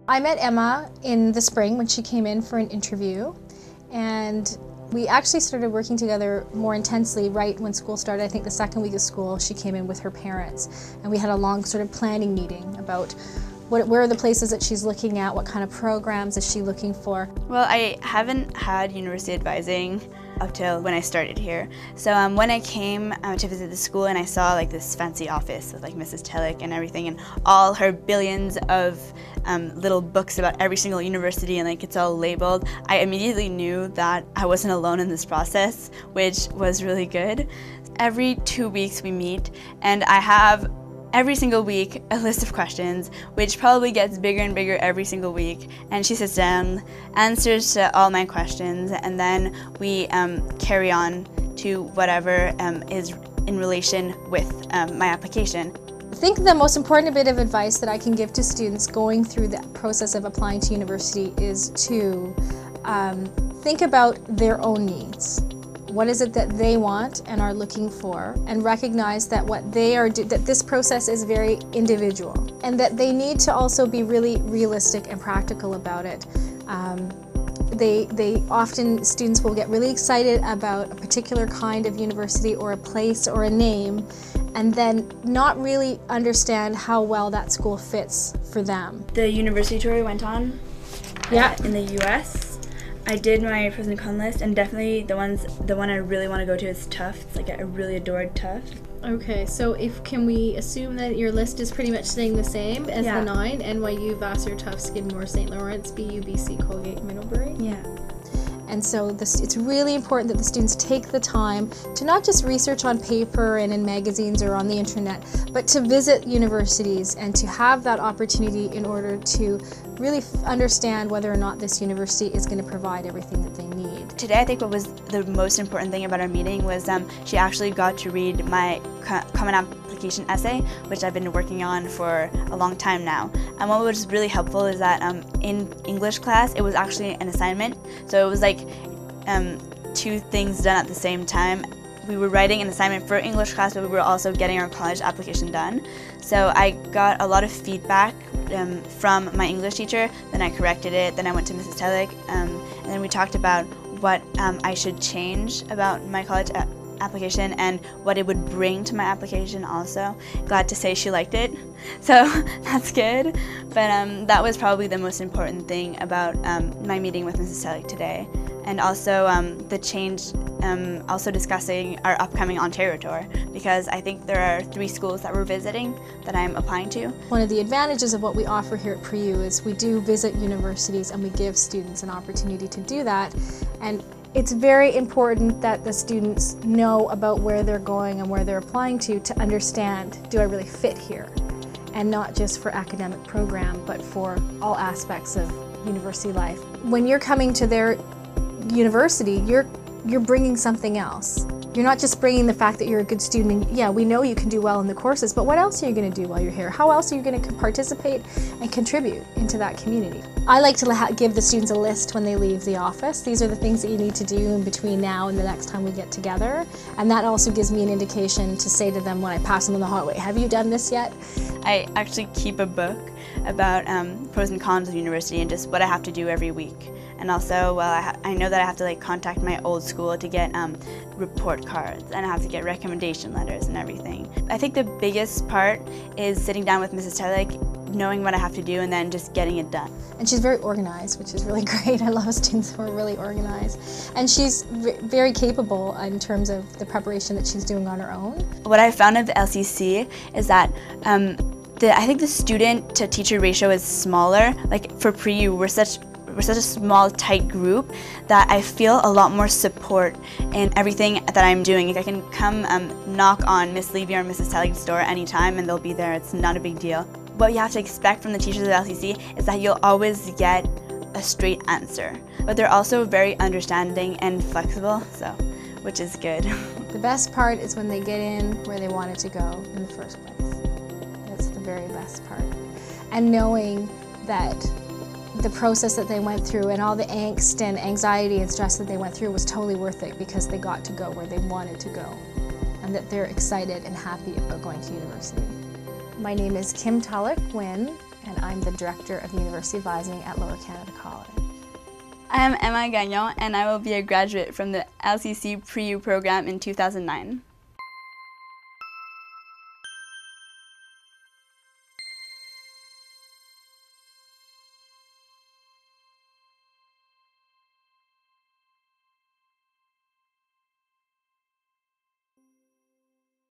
I met Emma in the spring when she came in for an interview, and we actually started working together more intensely right when school started. I think the second week of school she came in with her parents, and we had a long sort of planning meeting about where are the places that she's looking at, what kind of programs is she looking for. Well, I haven't had university advising up till when I started here. So when I came to visit the school and I saw like this fancy office with like Mrs. Tellick and everything and all her billions of little books about every single university and like it's all labeled, I immediately knew that I wasn't alone in this process, which was really good. Every 2 weeks we meet and I have every single week a list of questions, which probably gets bigger and bigger every single week, and she sits down, answers to all my questions, and then we carry on to whatever is in relation with my application. I think the most important bit of advice that I can give to students going through the process of applying to university is to think about their own needs. What is it that they want and are looking for, and recognize that that this process is very individual, and that they need to also be really realistic and practical about it. Students will get really excited about a particular kind of university or a place or a name, and then not really understand how well that school fits for them. The university tour I went on in the US. I did my pros and cons list, and definitely the one I really want to go to is Tufts. Like I really adored Tufts. Okay, so can we assume that your list is pretty much staying the same as the 9? NYU, Vassar, Tufts, Skidmore, St. Lawrence, BU, BC, Colgate, Middlebury? Yeah. And so it's really important that the students take the time to not just research on paper and in magazines or on the internet, but to visit universities and to have that opportunity in order to really understand whether or not this university is going to provide everything that they need. Today I think what was the most important thing about our meeting was she actually got to read my common application essay, which I've been working on for a long time now. And what was really helpful is that in English class it was actually an assignment, so it was like 2 things done at the same time. We were writing an assignment for English class, but we were also getting our college application done. So I got a lot of feedback from my English teacher, then I corrected it, then I went to Mrs. Tellick, and then we talked about what I should change about my college application and what it would bring to my application also. Glad to say she liked it, so that's good. But that was probably the most important thing about my meeting with Mrs. Tellick today. And also the change, also discussing our upcoming Ontario tour, because I think there are 3 schools that we're visiting that I'm applying to. One of the advantages of what we offer here at PRU is we do visit universities and we give students an opportunity to do that. And it's very important that the students know about where they're going and where they're applying to understand, do I really fit here? And not just for academic program, but for all aspects of university life. When you're coming to their university, you're bringing something else. You're not just bringing the fact that you're a good student, and yeah, we know you can do well in the courses, but what else are you going to do while you're here? How else are you going to participate and contribute into that community? I like to give the students a list when they leave the office. These are the things that you need to do in between now and the next time we get together, and that also gives me an indication to say to them when I pass them in the hallway, have you done this yet? I actually keep a book about pros and cons of university and just what I have to do every week. And also, well, I know that I have to like contact my old school to get report cards, and I have to get recommendation letters and everything. I think the biggest part is sitting down with Mrs. Tellick, knowing what I have to do, and then just getting it done. And she's very organized, which is really great. I love students who are really organized. And she's very capable in terms of the preparation that she's doing on her own. What I found of the LCC is that I think the student to teacher ratio is smaller. Like for pre-U, we're such a small, tight group that I feel a lot more support in everything that I'm doing. Like I can come knock on Miss Levy or Mrs. Tellick's door anytime and they'll be there. It's not a big deal. What you have to expect from the teachers of LCC is that you'll always get a straight answer. But they're also very understanding and flexible, which is good. The best part is when they get in where they wanted to go in the first place. That's the very best part. And knowing that the process that they went through and all the angst and anxiety and stress that they went through was totally worth it because they got to go where they wanted to go, and that they're excited and happy about going to university. My name is Kim Tulloch Wynn, and I'm the Director of University Advising at Lower Canada College. I am Emma Gagnon, and I will be a graduate from the LCC Pre-U program in 2009.